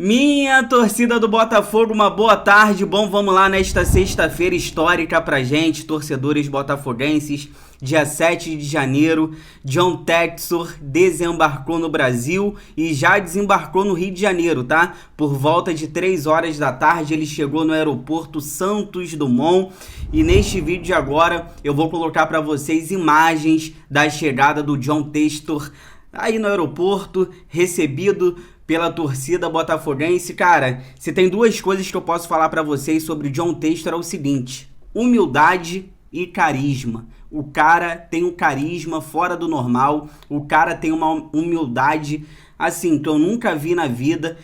Minha torcida do Botafogo, uma boa tarde. Bom, vamos lá nesta sexta-feira histórica pra gente, torcedores botafoguenses. Dia 7 de janeiro, John Textor desembarcou no Brasil e já desembarcou no Rio de Janeiro, tá? Por volta de 3 horas da tarde, ele chegou no aeroporto Santos Dumont e neste vídeo de agora eu vou colocar para vocês imagens da chegada do John Textor aí no aeroporto, recebido pela torcida botafoguense. Cara, se tem duas coisas que eu posso falar pra vocês sobre John Textor é o seguinte: humildade e carisma. O cara tem um carisma fora do normal, o cara tem uma humildade assim que eu nunca vi na vida,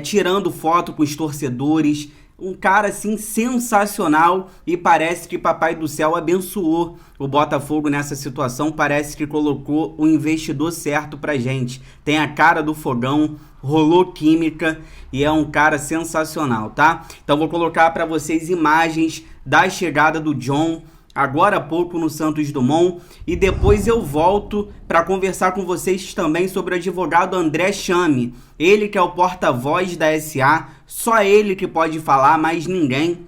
tirando foto com os torcedores. Um cara assim sensacional e parece que Papai do Céu abençoou o Botafogo nessa situação, parece que colocou o investidor certo pra gente. Tem a cara do fogão, rolou química e é um cara sensacional, tá? Então vou colocar pra vocês imagens da chegada do John agora há pouco no Santos Dumont e depois eu volto para conversar com vocês também sobre o advogado André Chame, ele que é o porta-voz da SA, só ele que pode falar, mais ninguém.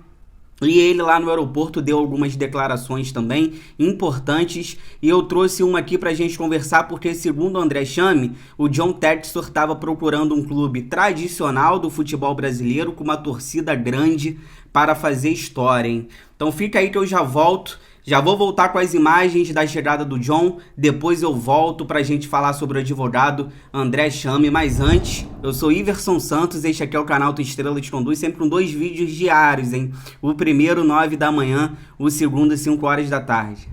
E ele lá no aeroporto deu algumas declarações também importantes e eu trouxe uma aqui pra gente conversar porque, segundo o André Chame, o John Textor estava procurando um clube tradicional do futebol brasileiro com uma torcida grande para fazer história, hein? Então fica aí que eu já volto. Já vou voltar com as imagens da chegada do John, depois eu volto pra gente falar sobre o advogado André Chame, mas antes, eu sou Iverson Santos, este aqui é o canal do Estrela de Conduz, sempre com 2 vídeos diários, hein? O primeiro 9 da manhã, o segundo 5 horas da tarde.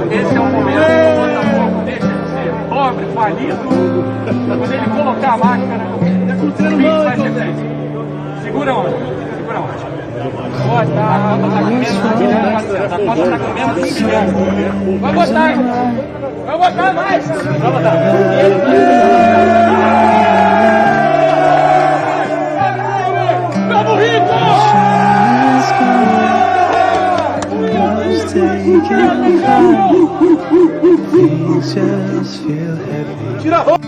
Esse é o momento que o Botafogo deixa de ser pobre, falido, quando ele colocar a máscara, o fim vai ser feito. Segura onde? Segura onde? Boa tarde, a conta tá com menos de 1 milhão, parceiro. A conta tá com menos de 1 milhão. Vai botar, vai botar mais. Vai botar. Vamos, Rico! Tira a roupa!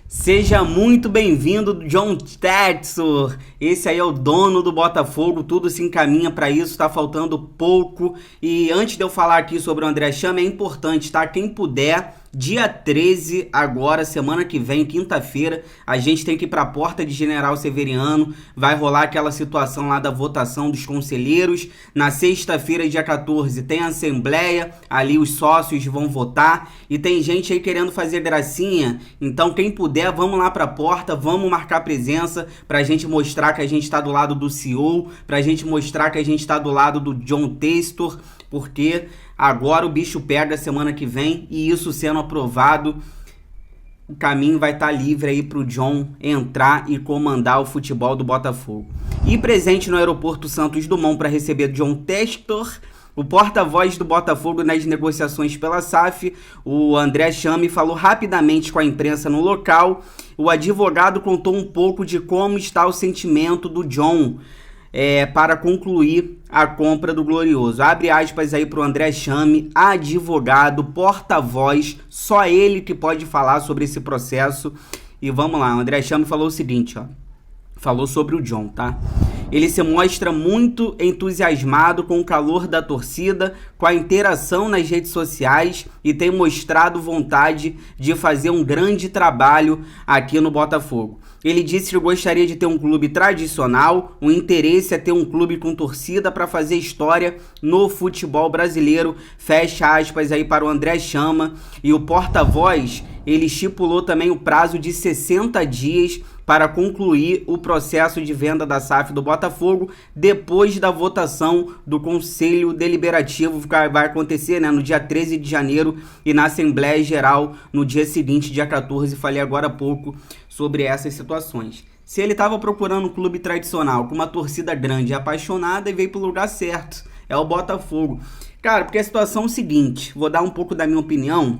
Seja muito bem-vindo, John Textor. Esse aí é o dono do Botafogo, tudo se encaminha para isso, tá faltando pouco. E antes de eu falar aqui sobre o André Chame, é importante, tá? Quem puder, dia 13, agora, semana que vem, quinta-feira, a gente tem que ir para a porta de General Severiano, vai rolar aquela situação lá da votação dos conselheiros. Na sexta-feira, dia 14, tem a assembleia, ali os sócios vão votar e tem gente aí querendo fazer gracinha. Então, quem puder, vamos lá para a porta, vamos marcar presença pra gente mostrar que a gente tá do lado do CEO, pra gente mostrar que a gente tá do lado do John Textor, porque agora o bicho pega semana que vem e isso sendo aprovado, o caminho vai estar livre aí pro John entrar e comandar o futebol do Botafogo. E presente no aeroporto Santos Dumont para receber John Textor, o porta-voz do Botafogo nas negociações pela SAF, o André Chame, falou rapidamente com a imprensa no local. O advogado contou um pouco de como está o sentimento do John para concluir a compra do Glorioso. Abre aspas aí para o André Chame, advogado, porta-voz, só ele que pode falar sobre esse processo. E vamos lá, o André Chame falou o seguinte, ó. Falou sobre o John, tá? ele se mostra muito entusiasmado com o calor da torcida, com a interação nas redes sociais e tem mostrado vontade de fazer um grande trabalho aqui no Botafogo. Ele disse que gostaria de ter um clube tradicional, o interesse é ter um clube com torcida para fazer história no futebol brasileiro, fecha aspas aí para o André Chama, e o porta-voz, ele estipulou também o prazo de 60 dias para concluir o processo de venda da SAF do Botafogo depois da votação do Conselho Deliberativo, que vai acontecer, né, no dia 13 de janeiro e na Assembleia Geral no dia seguinte, dia 14. Falei agora há pouco sobre essas situações. Se ele estava procurando um clube tradicional com uma torcida grande e apaixonada, e veio para o lugar certo, é o Botafogo. Cara, porque a situação é o seguinte, vou dar um pouco da minha opinião,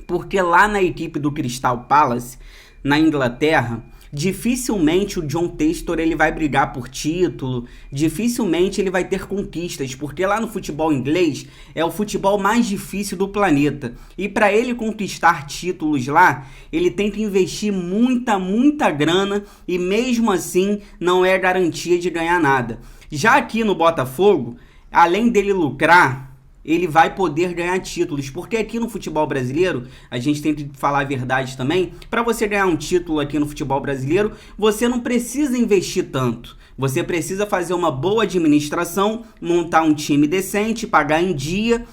porque lá na equipe do Crystal Palace, na Inglaterra, dificilmente o John Textor ele vai brigar por título, dificilmente ele vai ter conquistas, porque lá no futebol inglês é o futebol mais difícil do planeta. E para ele conquistar títulos lá, ele tem que investir muita grana e mesmo assim não é garantia de ganhar nada. Já aqui no Botafogo, além dele lucrar, ele vai poder ganhar títulos, porque aqui no futebol brasileiro, a gente tem que falar a verdade também, para você ganhar um título aqui no futebol brasileiro, você não precisa investir tanto, você precisa fazer uma boa administração, montar um time decente, pagar em dia,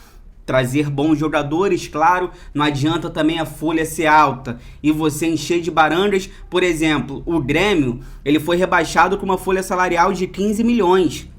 trazer bons jogadores, claro, não adianta também a folha ser alta e você encher de barangas. Por exemplo, o Grêmio, ele foi rebaixado com uma folha salarial de 15 milhões.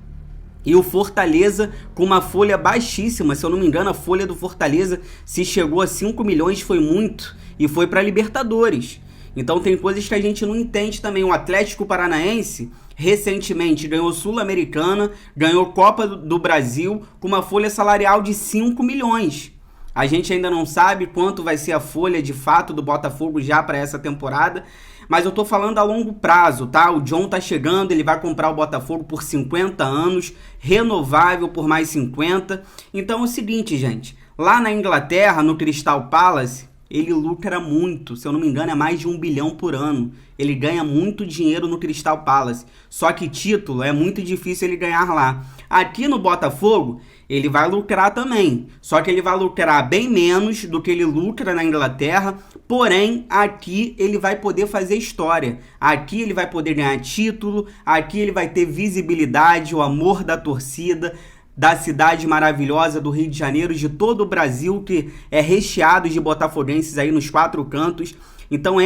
E o Fortaleza com uma folha baixíssima, se eu não me engano, a folha do Fortaleza, se chegou a 5 milhões, foi muito, e foi para Libertadores. Então tem coisas que a gente não entende também. O Atlético Paranaense, recentemente, ganhou Sul-Americana, ganhou Copa do Brasil, com uma folha salarial de 5 milhões. A gente ainda não sabe quanto vai ser a folha de fato do Botafogo já para essa temporada, mas eu tô falando a longo prazo, tá? O John tá chegando, ele vai comprar o Botafogo por 50 anos, renovável por mais 50. Então é o seguinte, gente, lá na Inglaterra, no Crystal Palace, ele lucra muito, se eu não me engano é mais de 1 bilhão por ano. Ele ganha muito dinheiro no Crystal Palace, só que título é muito difícil ele ganhar lá. Aqui no Botafogo, ele vai lucrar também, só que ele vai lucrar bem menos do que ele lucra na Inglaterra, porém aqui ele vai poder fazer história, aqui ele vai poder ganhar título, aqui ele vai ter visibilidade, o amor da torcida, da cidade maravilhosa do Rio de Janeiro, de todo o Brasil, que é recheado de botafoguenses aí nos 4 cantos. Então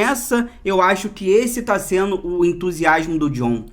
eu acho que esse está sendo o entusiasmo do John.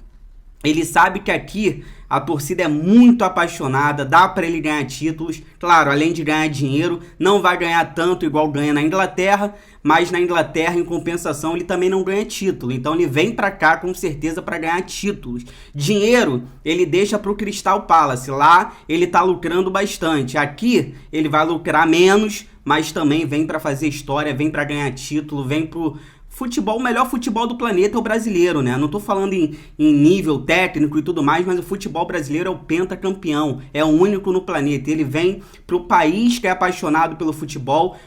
Ele sabe que aqui a torcida é muito apaixonada, dá para ele ganhar títulos. Claro, além de ganhar dinheiro, não vai ganhar tanto igual ganha na Inglaterra, mas na Inglaterra, em compensação, ele também não ganha título. Então ele vem para cá com certeza para ganhar títulos. Dinheiro ele deixa para o Crystal Palace, lá ele tá lucrando bastante. Aqui ele vai lucrar menos, mas também vem para fazer história, vem para ganhar título, vem pro futebol, o melhor futebol do planeta é o brasileiro, né? Não tô falando em nível técnico e tudo mais, mas o futebol brasileiro é o pentacampeão, é o único no planeta. Ele vem pro país que é apaixonado pelo futebol,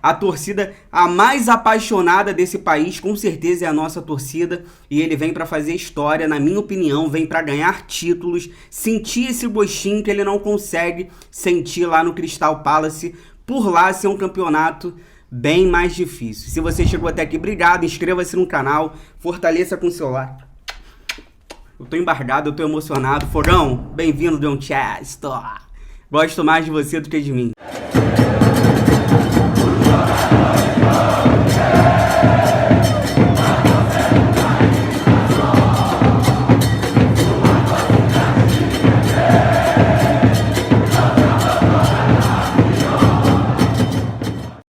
a torcida a mais apaixonada desse país, com certeza é a nossa torcida, e ele vem para fazer história, na minha opinião, vem para ganhar títulos, sentir esse gostinho que ele não consegue sentir lá no Crystal Palace, por lá ser um campeonato bem mais difícil. Se você chegou até aqui, obrigado, inscreva-se no canal, fortaleça com o seu like. Eu tô embargado, eu tô emocionado. Fogão, bem-vindo, John Chester. Gosto mais de você do que de mim.